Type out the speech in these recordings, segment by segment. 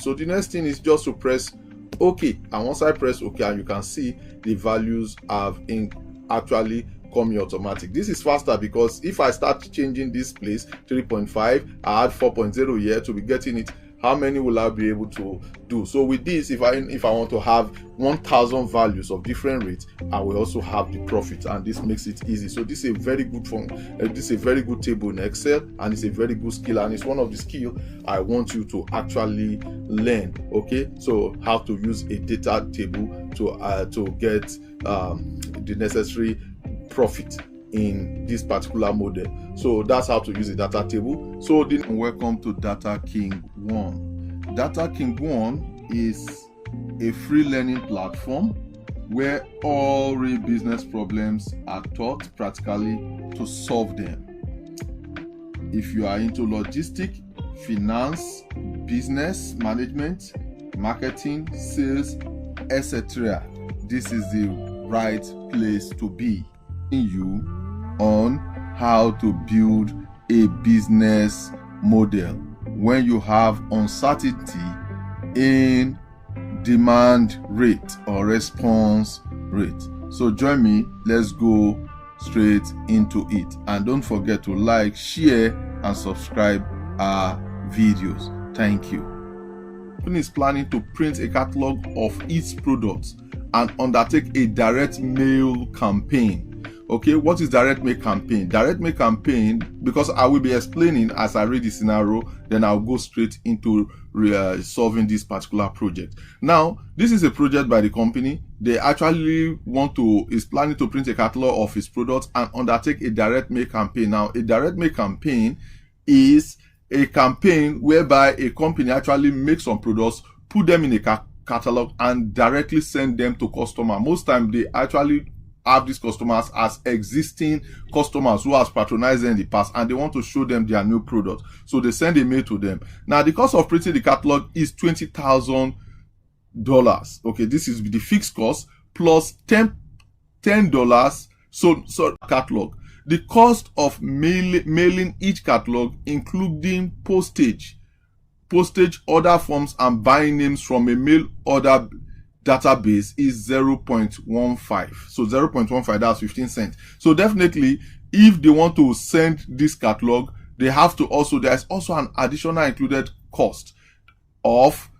So the next thing is just to press OK, and once I press OK, and you can see the values have actually coming automatic. This is faster because if I start changing this place 3.5, I add 4.0 here to be getting it. How many will I be able to do? So with this, if I want to have 1,000 values of different rates, I will also have the profit, and this makes it easy. So this is a very good this is a very good table in Excel, and it's a very good skill, and it's one of the skills I want you to actually learn. Okay, so how to use a data table to get the necessary profit in this particular model. So that's how to use a data table. So welcome to Data King 1. Data King 1 is a free learning platform where all real business problems are taught practically to solve them. If you are into logistics, finance, business management, marketing, sales, etc., this is the right place to be. You on how to build a business model when you have uncertainty in demand rate or response rate. So join me, let's go straight into it, and don't forget to like, share and subscribe our videos. Thank you. Company is planning to print a catalog of its products and undertake a direct mail campaign. Okay, what is direct mail campaign? Direct mail campaign, because I will be explaining as I read the scenario, then I'll go straight into solving this particular project. Now, this is a project by the company. They actually is planning to print a catalog of its products and undertake a direct mail campaign. Now, a direct mail campaign is a campaign whereby a company actually makes some products, put them in a catalog, and directly send them to customer. Most time they actually have these customers as existing customers who has patronized them in the past, and they want to show them their new product. So they send a mail to them. Now, the cost of printing the catalog is $20,000. Okay, this is the fixed cost plus $10. So catalog. The cost of mailing each catalog, including postage, order forms, and buying names from a mail order database, is 0.15. So 0.15, that's 15 cents. So definitely, if they want to send this catalog, they have to there's also an additional included cost of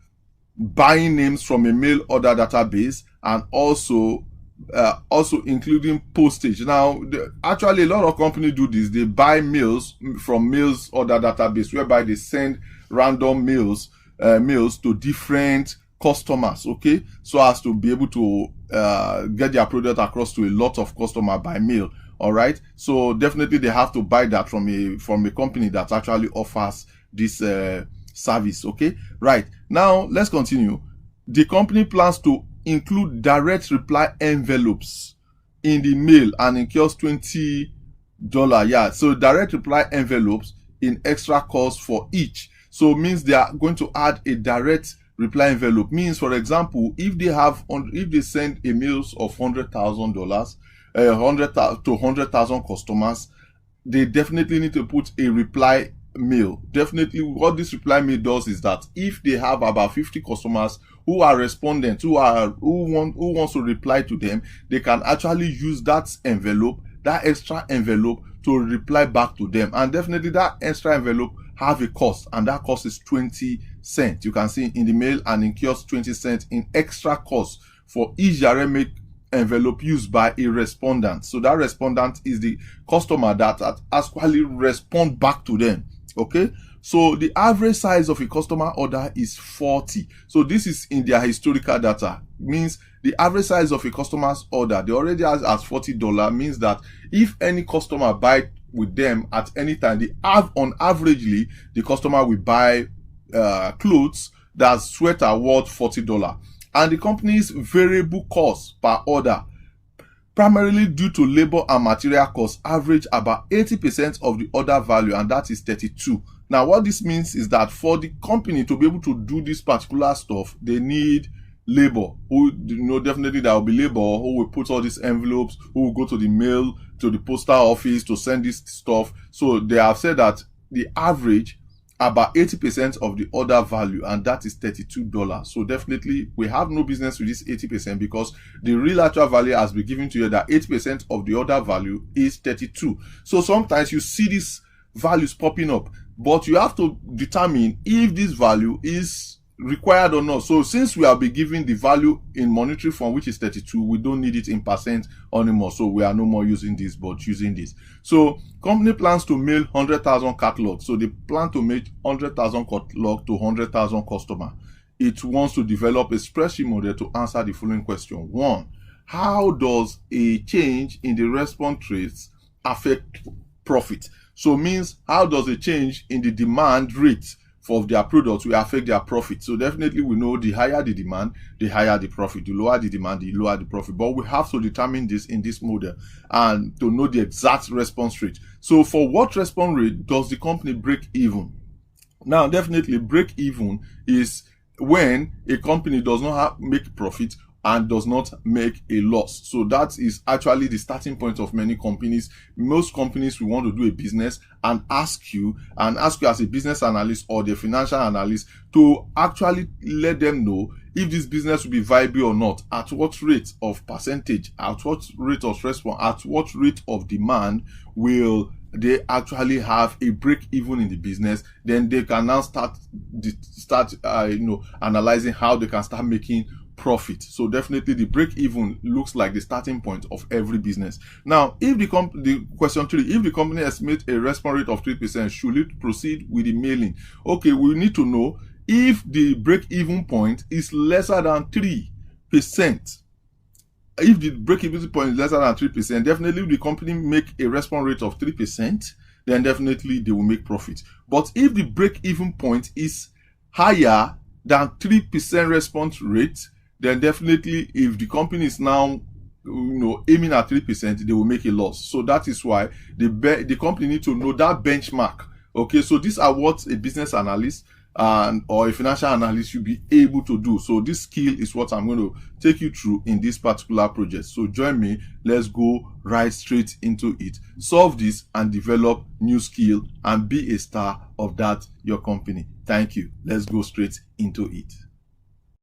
buying names from a mail order database, and also including postage. Now, actually a lot of companies do this. They buy mails from mails order database, whereby they send random mails to different customers, okay, so as to be able to get their product across to a lot of customers by mail. All right, so definitely they have to buy that from a company that actually offers this service. Okay, right, now let's continue. The company plans to include direct reply envelopes in the mail and incurs $20. Yeah, so direct reply envelopes in extra cost for each. So means they are going to add a direct reply envelope. Means, for example, if they send a mails of $100,000 to 100,000 customers, they definitely need to put a reply mail. Definitely, what this reply mail does is that if they have about 50 customers who are respondents, who wants to reply to them, they can actually use that extra envelope to reply back to them. And definitely that extra envelope have a cost, and that cost is 20 cents. You can see in the mail, and incurs 20 cents in extra cost for each direct mail envelope used by a respondent. So that respondent is the customer that actually respond back to them. Okay, so the average size of a customer order is 40. So this is in their historical data. Means the average size of a customer's order, they already has as $40, means that if any customer buy with them at any time, on averagely the customer will buy clothes that's sweater worth $40. And the company's variable cost per order, primarily due to labor and material costs, average about 80% of the order value, and that is 32. Now, what this means is that for the company to be able to do this particular stuff, they need labor. Definitely there will be labor who will put all these envelopes, who will go to the mail, to the postal office to send this stuff. So they have said that the average about 80% of the order value, and that is $32. So definitely we have no business with this 80% because the real actual value has been given to you that 80% of the order value is 32. So sometimes you see these values popping up, but you have to determine if this value is required or not. So since we have been given the value in monetary form, which is 32, we don't need it in percent anymore. So we are no more using this, but using this. So company plans to mail 100,000 catalogs. So they plan to make 100,000 catalog to 100,000 customer. It wants to develop a spreadsheet model to answer the following question. 1, how does a change in the response rates affect profit? So means, how does a change in the demand rate for their products will affect their profit? So definitely we know the higher the demand, the higher the profit. The lower the demand, the lower the profit. But we have to determine this in this model and to know the exact response rate. So for what response rate does the company break even? Now definitely break even is when a company does not make profit and does not make a loss. So that is actually the starting point of many companies. Most companies will want to do a business and ask you as a business analyst or the financial analyst to actually let them know if this business will be viable or not, at what rate of percentage, at what rate of response, at what rate of demand will they actually have a break even in the business. Then they can now start analyzing how they can start making profit. So definitely the break even looks like the starting point of every business. Now, if the question 3, if the company estimates a response rate of 3%, should it proceed with the mailing? Okay, we need to know if the break even point is lesser than 3%. If the break even point is lesser than 3%, definitely if the company make a response rate of 3%, then definitely they will make profit. But if the break even point is higher than 3% response rate, then definitely if the company is now aiming at 3%, they will make a loss. So that is why the company need to know that benchmark. Okay, so these are what a business analyst or a financial analyst should be able to do. So this skill is what I'm going to take you through in this particular project. So join me, let's go right straight into it. Solve this and develop new skill and be a star of that your company. Thank you. Let's go straight into it.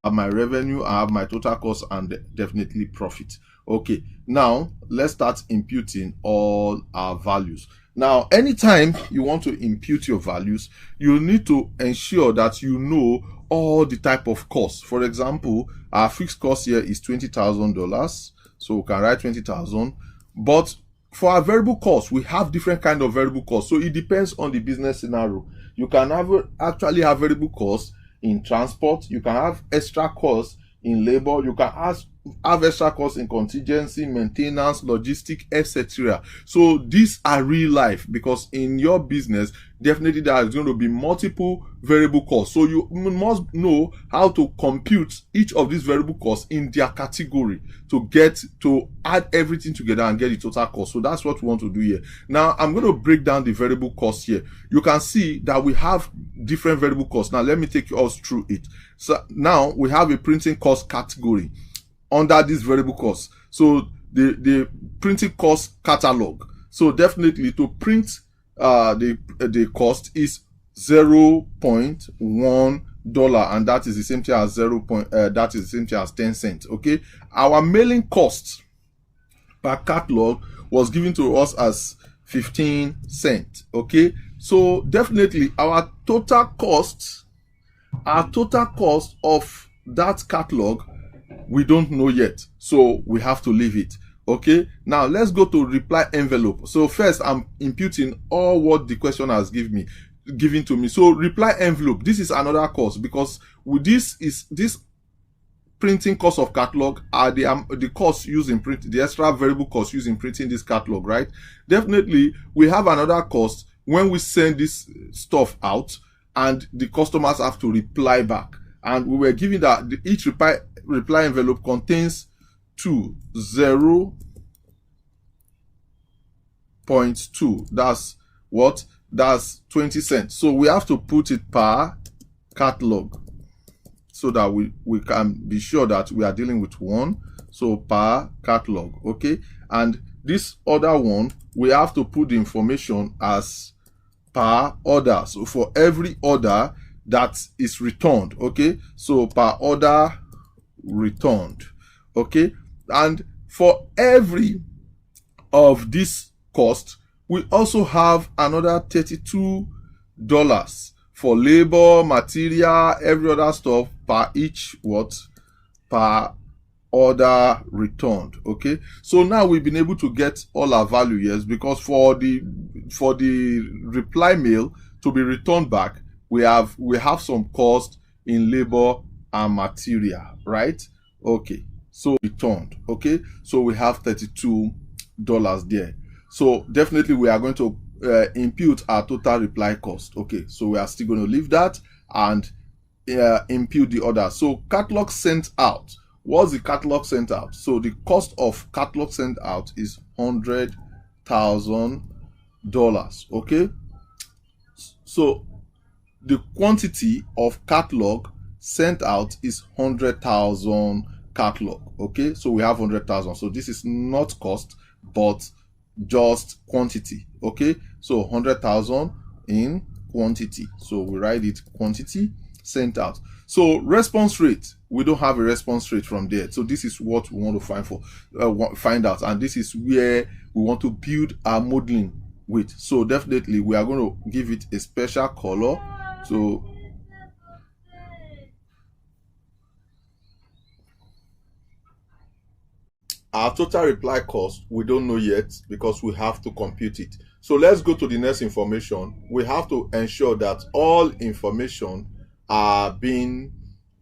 I have my revenue, I have my total cost, and definitely profit. Okay, now let's start imputing all our values. Now, anytime you want to impute your values, you need to ensure that you know all the type of costs. For example, our fixed cost here is $20,000, so we can write 20,000. But for our variable costs, we have different kind of variable costs. So it depends on the business scenario. You can actually have variable costs in transport. You can have extra costs in labor. You can have extra costs in contingency, maintenance, logistics, etc. So these are real life, because in your business, definitely there is going to be multiple variable costs. So you must know how to compute each of these variable costs in their category to add everything together and get the total cost. So that's what we want to do here. Now I'm going to break down the variable costs here. You can see that we have different variable costs. Now let me take us through it. So now we have a printing cost category under this variable cost. So the printing cost catalog. So definitely to print the cost is $0.1, and that is the same thing as that is the same thing as 10 cents. Okay, our mailing cost per catalog was given to us as 15 cents. Okay, so definitely our total cost of that catalog, we don't know yet, so we have to leave it. Okay, now let's go to reply envelope. So first I'm imputing all what the question has given to me. So reply envelope, this is another cost, because with this printing cost of catalog are the costs used in print, the extra variable costs used in printing this catalog, right? Definitely we have another cost when we send this stuff out and the customers have to reply back, and we were given that each reply envelope contains 0.2. That's what? That's 20 cents. So we have to put it per catalog so that we can be sure that we are dealing with one. So per catalog. Okay, and this other one we have to put the information as per order. So for every order that is returned, okay, so per order returned, okay, and for every of this cost, we also have another $32 for labor, material, every other stuff per each what? Per order returned. Okay, so now we've been able to get all our value, yes, because for the reply mail to be returned back, we have some cost in labor and material, right? Okay, so returned. Okay, so we have $32 there. So definitely we are going to impute our total reply cost. Okay, so we are still going to leave that and impute the order. So catalog sent out. What's the catalog sent out? So the cost of catalog sent out is $100,000. Okay, so the quantity of catalog sent out is 100,000 catalog. Okay, so we have 100,000. So this is not cost but just quantity. Okay, so 100,000 in quantity. So we write it quantity sent out. So response rate, we don't have a response rate from there. So this is what we want to find out, and this is where we want to build our modeling with. So definitely we are going to give it a special color. So our total reply cost, we don't know yet because we have to compute it. So let's go to the next information. We have to ensure that all information are being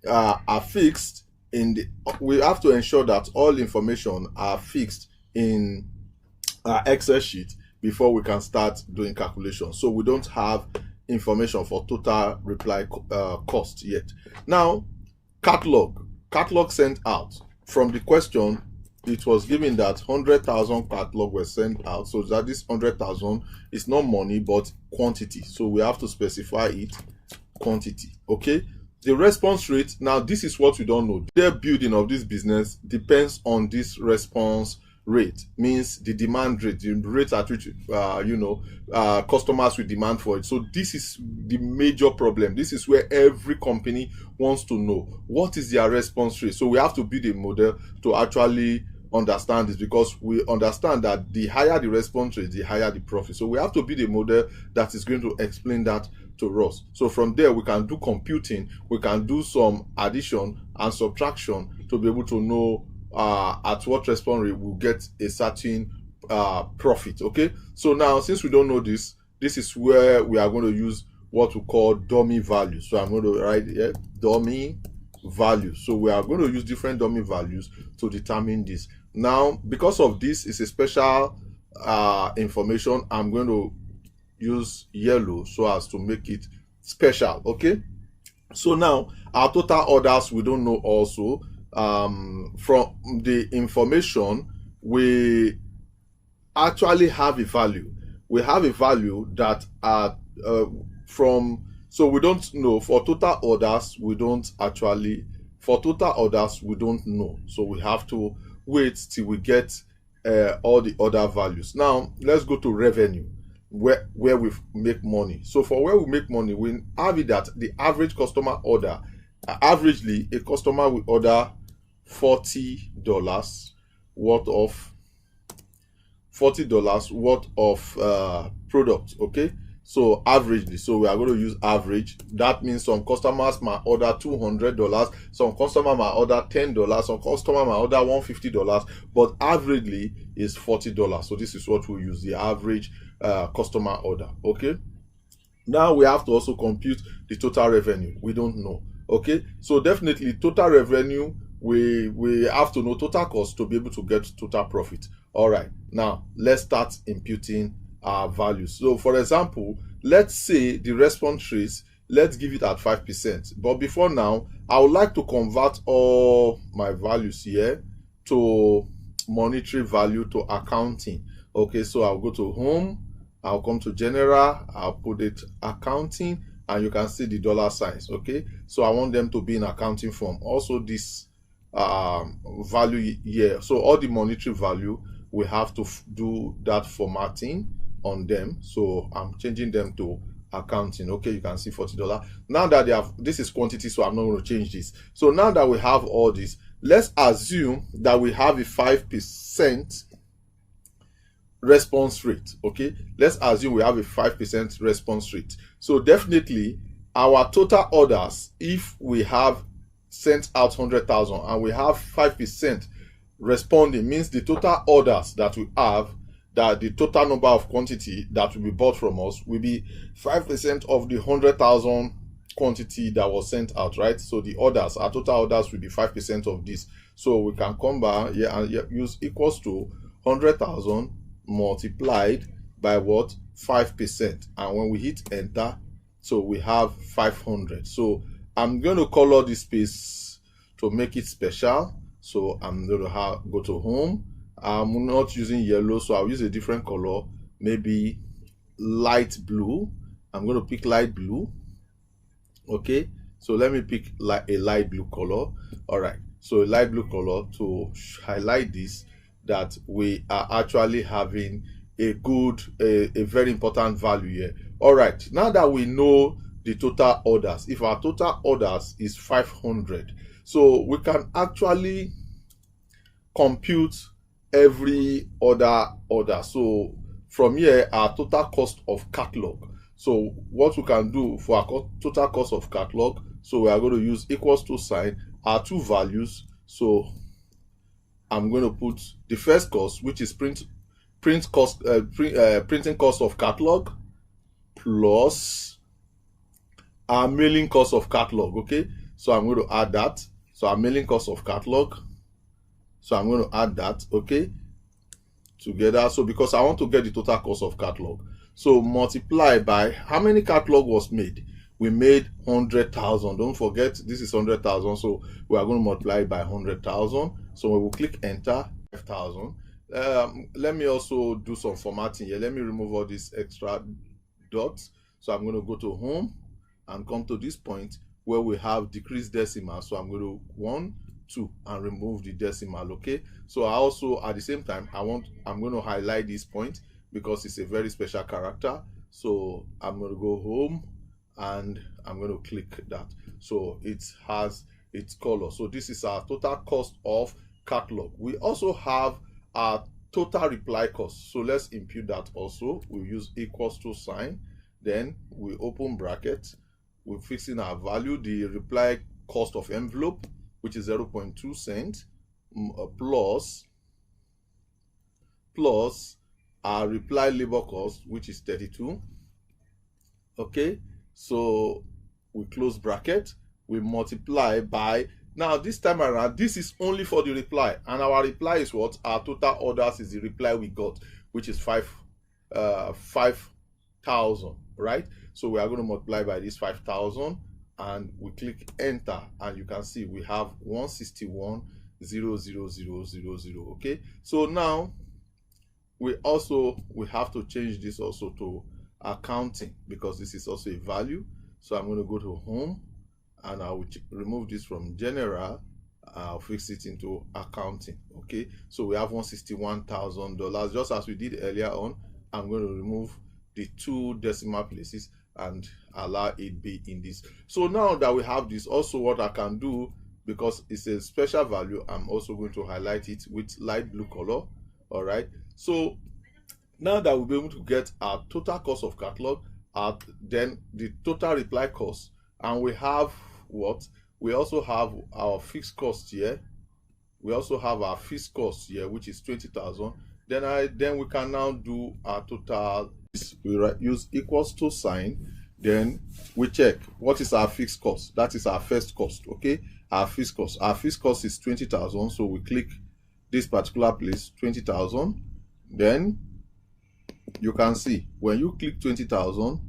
are fixed in the. We have to ensure that all information are fixed in our Excel sheet before we can start doing calculations. So we don't have information for total reply cost yet. Now, catalog sent out. From the question, it was given that 100,000 catalog were sent out, so that this 100,000 is not money but quantity. So we have to specify it quantity. Okay, the response rate, now this is what we don't know. The building of this business depends on this response rate, means the demand rate, the rate at which customers will demand for it. So this is the major problem. This is where every company wants to know what is their response rate. So we have to build a model to actually understand this, because we understand that the higher the response rate, the higher the profit. So we have to build a model that is going to explain that to us. So from there we can do computing, we can do some addition and subtraction to be able to know at what response rate we'll get a certain profit. Okay, so now since we don't know this is where we are going to use what we call dummy values. So I'm going to write here dummy values. So we are going to use different dummy values to determine this. Now, because of this is a special information, I'm going to use yellow so as to make it special. Okay, so now our total orders we don't know also. From the information, we actually have a value. We have a value that so we don't know for total orders. We don't know. So we have to wait till we get all the other values. Now let's go to revenue, where we make money. So for where we make money, we have it that the average customer order, averagely a customer will order $40 worth of product. Okay, so averagely, so we are going to use average. That means some customers might order $200, some customer might order $10, some customer might order $150, but averagely is $40. So this is what we use, the average customer order. Okay, now we have to also compute the total revenue. We don't know. Okay, so definitely total revenue, we have to know total cost to be able to get total profit. All right, now let's start imputing our values. So for example, let's say the response rate, let's give it at 5%. But before now, I would like to convert all my values here to monetary value, to accounting. Okay, so I'll go to home, I'll come to general, I'll put it accounting, and you can see the dollar signs. Okay, so I want them to be in accounting form. Also this value here, so all the monetary value, we have to do that formatting on them. So I'm changing them to accounting. Okay, you can see $40. Now that they have, this is quantity, so I'm not going to change this. So now that we have all this, let's assume that we have a 5% response rate. Okay, let's assume we have a 5% response rate. So definitely our total orders, if we have sent out 100,000 and we have 5% responding, means the total orders that we have, that the total number of quantity that will be bought from us will be 5% of the 100,000 quantity that was sent out, right? So the orders, our total orders will be 5% of this. So we can come back here and use equals to 100,000 multiplied by what? 5%. And when we hit enter, so we have 500. So I'm going to color this space to make it special. So I'm going to go to home. I'm not using yellow, so I'll use a different color, maybe light blue. I'm going to pick light blue. Okay, so let me pick a light blue color. All right, so a light blue color to highlight this, that we are actually having a very important value here. All right, now that we know the total orders, if our total orders is 500, so we can actually compute every order. So from here, our total cost of catalog. So what we can do for our total cost of catalog, so we are going to use equals to sign our two values. So I'm going to put the first cost, which is printing cost of catalog, plus our mailing cost of catalog. Okay, so I'm going to add that. So our mailing cost of catalog, so I'm going to add that, okay, together. So because I want to get the total cost of catalog, so multiply by how many catalog was made. We made 100,000. Don't forget, this is 100,000, so we are going to multiply by 100,000. So we will click enter, 5,000. Let me also do some formatting here. Let me remove all these extra dots. So I'm going to go to home and come to this point where we have decreased decimal. So I'm going to 1, 2 and remove the decimal. Okay, so I also at the same time I'm going to highlight this point because it's a very special character. So I'm going to go home and I'm going to click that, so it has its color. So this is our total cost of catalog. We also have our total reply cost, so let's impute that also. We use equals to sign, then we open bracket, we're fixing our value, the reply cost of envelope, which is 0.2 cents, plus our reply labor cost, which is 32. Okay, so we close bracket, we multiply by, now this time around, this is only for the reply, and our reply is what? Our total orders is the reply we got, which is 5,000, right? So we are going to multiply by this 5,000 and we click enter, and you can see we have 161,000. Okay, so now we have to change this also to accounting because this is also a value. So I'm going to go to home and I will remove this from general. I'll fix it into accounting. Okay, so we have $161,000, just as we did earlier on. I'm going to remove the 2 decimal places and allow it be in this. So now that we have this, also what I can do, because it's a special value, I'm also going to highlight it with light blue color. All right, so now that we'll be able to get our total cost of catalog, then the total reply cost, and we have what? We also have our fixed cost here. We also have our fixed cost here, which is 20,000. Then we can now do our total. We use equals to sign, then we check what is our fixed cost. That is our first cost. Okay, our fixed cost is 20,000, so we click this particular place, 20,000. Then you can see when you click 20,000,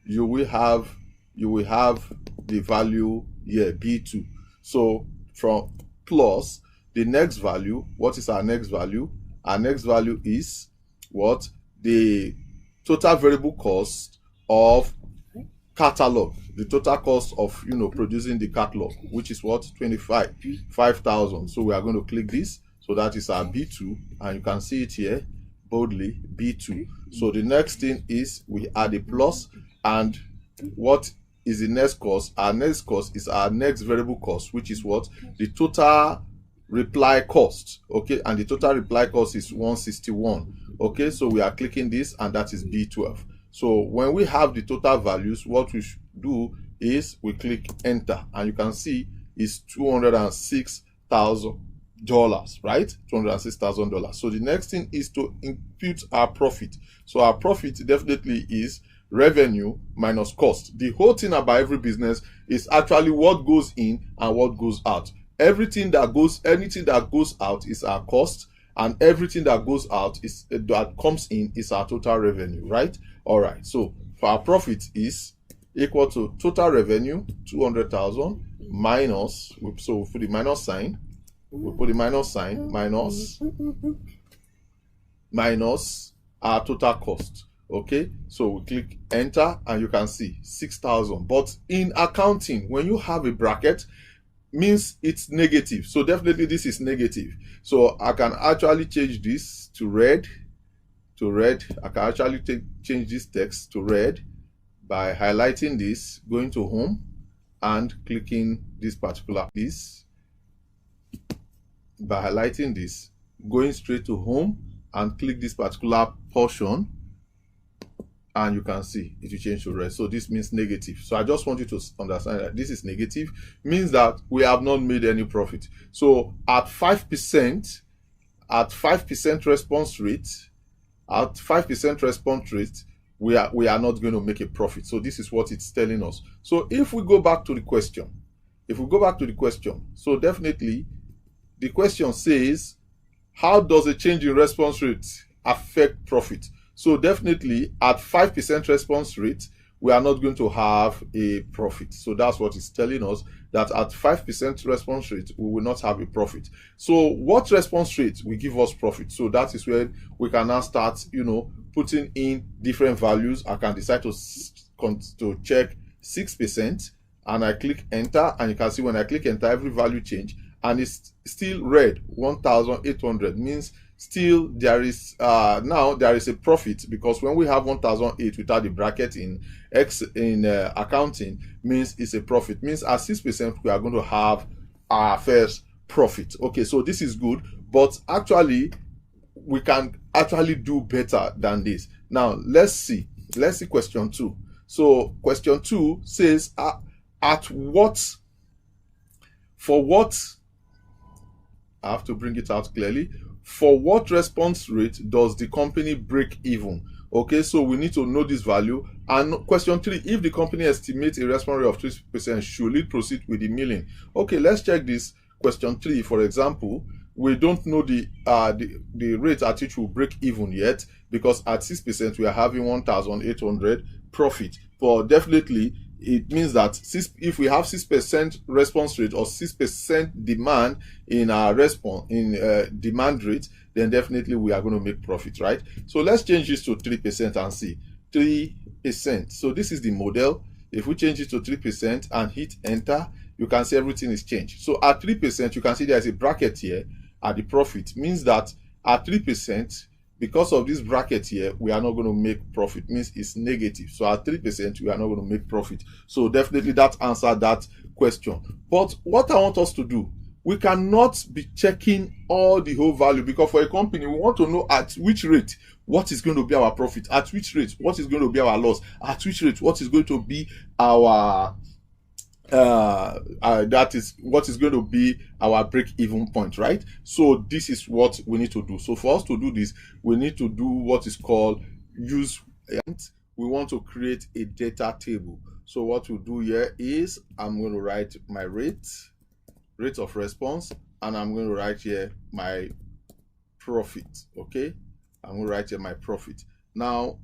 you will have the value here, B2. So from plus the next value, what is our next value? Our next value is what? The total variable cost of catalog, the total cost of producing the catalog, which is what? 5,000. So we are going to click this. So that is our B2, and you can see it here. only B2. So the next thing is we add a plus, and what is the next cost? Our next cost is our next variable cost, which is what? The total reply cost. Okay, and the total reply cost is 161. Okay, so we are clicking this, and that is B12. So when we have the total values, what we should do is we click enter, and you can see it's $206,000, right? $206,000. So the next thing is to impute our profit. So our profit definitely is revenue minus cost. The whole thing about every business is actually what goes in and what goes out. Anything that goes out is our cost, and everything that goes out is that comes in is our total revenue, right? All right. So for our profit is equal to total revenue 200,000 minus. So we put the minus sign. Minus our total cost. Okay, so we click enter, and you can see 6,000. But in accounting, when you have a bracket, means it's negative. So definitely this is negative. So I can actually change this to red. I can actually change this text to red by highlighting this, going to home, and clicking this particular piece. By highlighting this, going straight to home, and click this particular portion, and you can see it will change to red. So this means negative. So I just want you to understand that this is negative, means that we have not made any profit. So at 5%, response rate, we are not going to make a profit. So this is what it's telling us. So if we go back to the question, so definitely the question says, how does a change in response rate affect profit? So definitely at 5% response rate, we are not going to have a profit. So that's what it's telling us, that at 5% response rate, we will not have a profit. So what response rate will give us profit? So that is where we can now start, putting in different values. I can decide to check 6%, and I click enter, and you can see when I click enter, every value change, and it's still red. 1,800 means still there is now there is a profit, because when we have 1,008 without the bracket in accounting, means it's a profit, means at 6% we are going to have our first profit. Okay, so this is good, but actually we can actually do better than this. Now let's see question 2. So question 2 says, for what, I have to bring it out clearly. For what response rate does the company break even? Okay, so we need to know this value. And question 3, if the company estimates a response rate of 3%, should it proceed with the milling? Okay, let's check this. Question 3, for example, we don't know the rate at which we'll break even yet, because at 6% we are having 1,800 profit. But definitely it means that if we have 6% response rate or 6% demand in our demand rate, then definitely we are going to make profit, right? So let's change this to 3% and see 3%. So this is the model. If we change it to 3% and hit enter, you can see everything is changed. So at 3%, you can see there's a bracket here at the profit, means that at 3%, because of this bracket here, we are not going to make profit, means it's negative. So at 3%, we are not going to make profit. So definitely that answered that question. But what I want us to do, we cannot be checking all the whole value, because for a company, we want to know at which rate what is going to be our profit, at which rate what is going to be our loss, at which rate what is going to be our that is what is going to be our break-even point, right? So this is what we need to do. So for us to do this, we need to do what is called use. We want to create a data table. So what we'll do here is I'm going to write my rate of response, and I'm going to write here my profit. Okay, I'm going to write here my profit. Now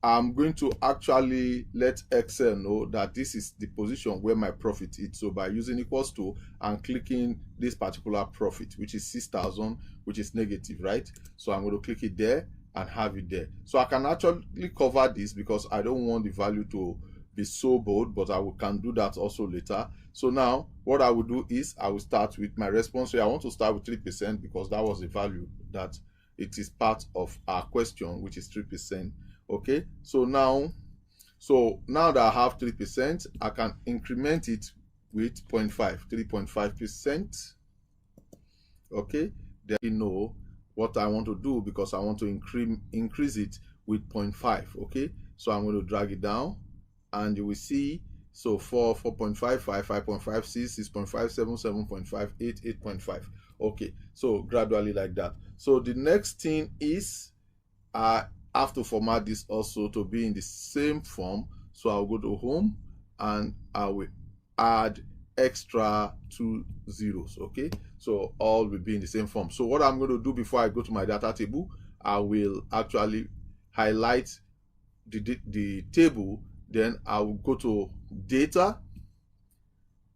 I'm going to actually let Excel know that this is the position where my profit is. So by using equals to and clicking this particular profit, which is 6,000, which is negative, right? So I'm going to click it there and have it there. So I can actually cover this because I don't want the value to be so bold, but can do that also later. So now what I will do is I will start with my response rate. I want to start with 3% because that was the value that it is part of our question, which is 3%. Okay, so now that I have 3%, I can increment it with 0.5, 3.5%. Okay, then you know what I want to do, because I want to increase it with 0.5. Okay, so I'm going to drag it down, and you will see, so 4, 4.55, 5.56, 6.57, 7.58, 8.5. Okay, so gradually like that. So the next thing is I have to format this also to be in the same form. So I'll go to home and I will add extra 2 zeros. Okay, so all will be in the same form. So what I'm going to do before I go to my data table, I will actually highlight the table, then I will go to data,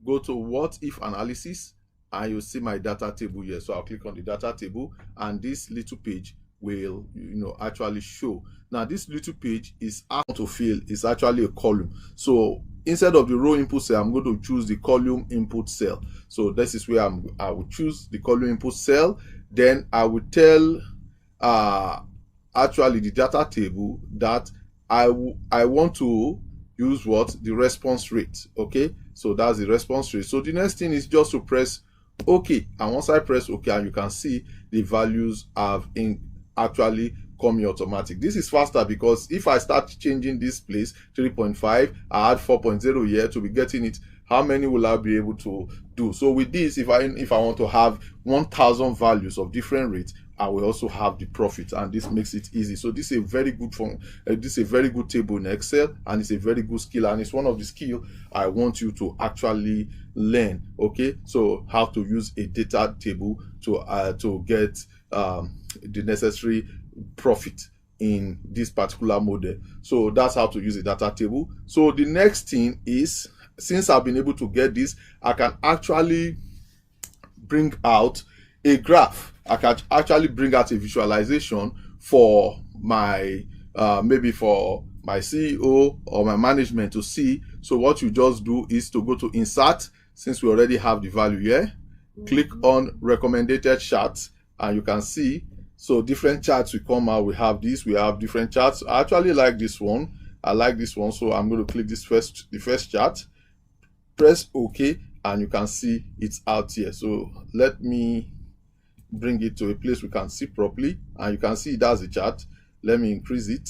go to what if analysis, and you'll see my data table here. So I'll click on the data table, and this little page will actually show. Now this little page is to fill is actually a column. So instead of the row input cell, I'm going to choose the column input cell. So this is where I will choose the column input cell. Then I will tell actually the data table that I want to use what? The response rate. Okay, so that's the response rate. So the next thing is just to press OK, and once I press OK, and you can see the values have actually come here automatic. This is faster, because if I start changing this place 3.5, I add 4.0 here to be getting it, how many will I be able to do? So with this, if I want to have 1,000 values of different rates, I will also have the profit, and this makes it easy. So this is a very good form. This is a very good table in Excel, and it's a very good skill, and it's one of the skills I want you to actually learn. Okay, so how to use a data table to get the necessary profit in this particular model. So that's how to use a data table. So the next thing is, since I've been able to get this, I can actually bring out a graph. I can actually bring out a visualization for my maybe for my CEO or my management to see. So what you just do is to go to insert, since we already have the value here, click on recommended charts, and you can see, so different charts will come out. We have different charts. I actually like this one. I like this one, so I'm going to click the first chart, press OK, and you can see it's out here. So let me bring it to a place we can see properly, and you can see that's the chart. Let me increase it.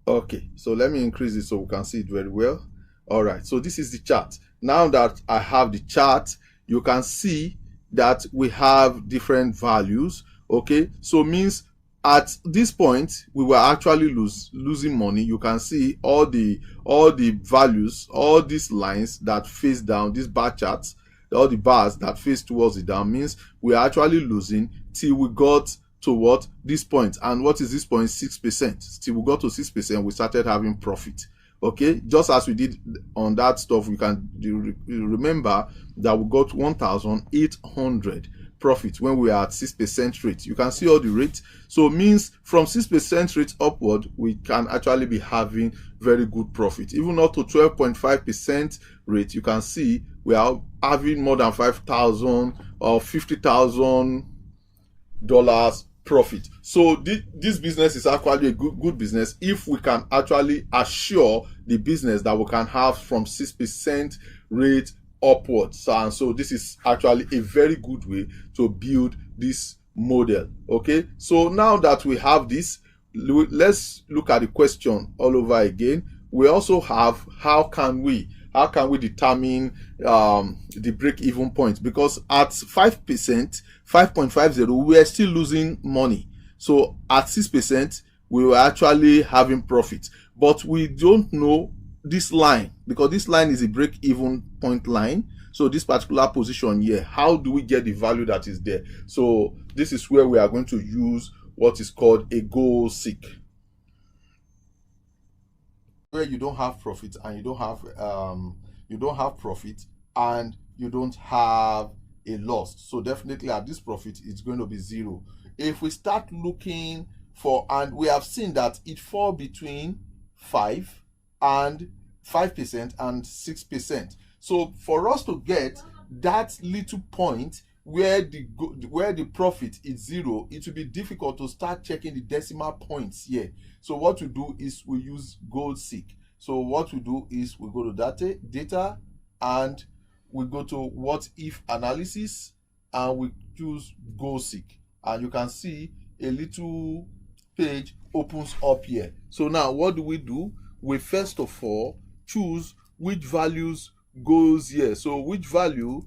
Okay, so let me increase it so we can see it very well. All right, so this is the chart. Now that I have the chart, you can see that we have different values. Okay, so means at this point we were actually losing money. You can see all the values, all these lines that face down, these bar charts, all the bars that face towards the down, means we're actually losing till we got to what? This point. And what is this point? 6%. Till we got to 6%, we started having profit. Okay, just as we did on that stuff, we can remember that we got 1,800 profit when we are at 6% rate. You can see all the rates. So it means from 6% rate upward, we can actually be having very good profit. Even up to 12.5% rate, you can see we are having more than 5,000 or $50,000 profit. So this business is actually a good business if we can actually assure the business that we can have from 6% rate upwards. And so this is actually a very good way to build this model. Okay, so now that we have this, let's look at the question all over again. We also have how can we determine the break-even point, because at 5%, 5.50, we are still losing money. So at 6%, we were actually having profit, but we don't know this line, because this line is a break-even point line. So this particular position here, how do we get the value that is there? So this is where we are going to use what is called a goal seek, where you don't have profit and you don't have profit and you don't have a loss. So definitely at this profit, it's going to be 0. If we start looking for, and we have seen that it fall between 5% and 6%. So for us to get that little point, where the profit is 0, it will be difficult to start checking the decimal points here. So what we do is we use goal seek. So what we do is we go to data and we go to what if analysis and we choose goal seek, and you can see a little page opens up here. So now what do? We first of all choose which values goes here. So which value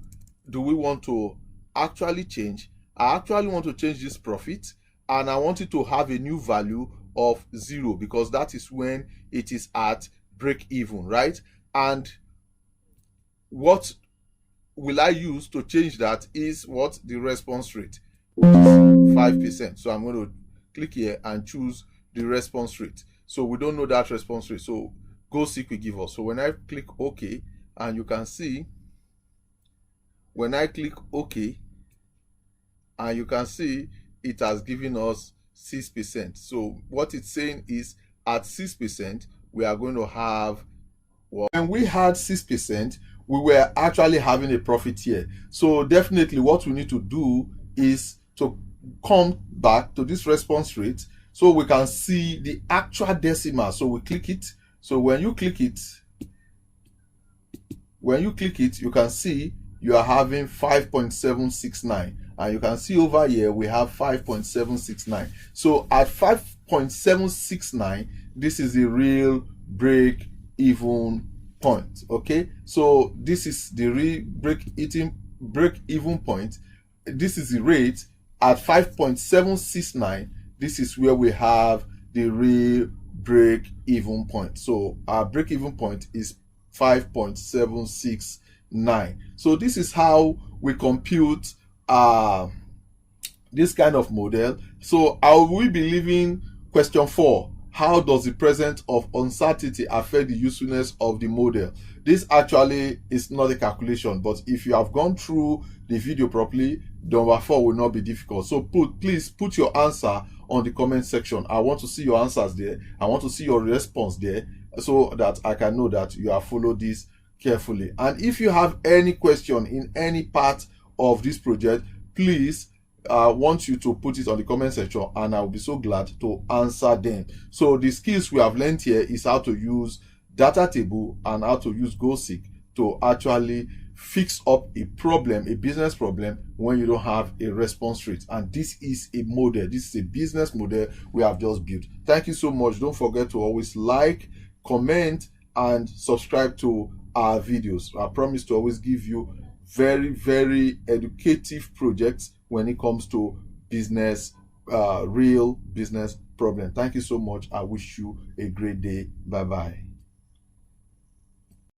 do we want to actually change? I actually want to change this profit, and I want it to have a new value of 0 because that is when it is at break even, right? And what will I use to change that is what? The response rate, which is 5%. So I'm going to click here and choose the response rate. So we don't know that response rate, so goal seek will give us. So when I click OK, and you can see when I click OK, and you can see it has given us 6%. So what it's saying is at 6% we are going to have, well, when we had 6%, we were actually having a profit here. So definitely what we need to do is to come back to this response rate so we can see the actual decimal. So we click it. So when you click it, you can see you are having 5.769, and you can see over here we have 5.769. So at 5.769, this is the real break even point. Okay, so this is the real break even point. This is the rate at 5.769. This is where we have the real break even point. So our break even point is 5.769. So this is how we compute this kind of model. So I will be leaving question 4. How does the presence of uncertainty affect the usefulness of the model? This actually is not a calculation, but if you have gone through the video properly, number 4 will not be difficult. So please put your answer on the comment section. I want to see your answers there. I want to see your response there, so that I can know that you have followed this carefully. And if you have any question in any part of this project, please want you to put it on the comment section, and I'll be so glad to answer them. So the skills we have learned here is how to use data table and how to use goal seek to actually fix up a problem, a business problem, when you don't have a response rate. And this is a model, this is a business model we have just built. Thank you so much. Don't forget to always like, comment, and subscribe to our videos. I promise to always give you very educative projects when it comes to business, real business problem. Thank you so much. I wish you a great day. Bye bye.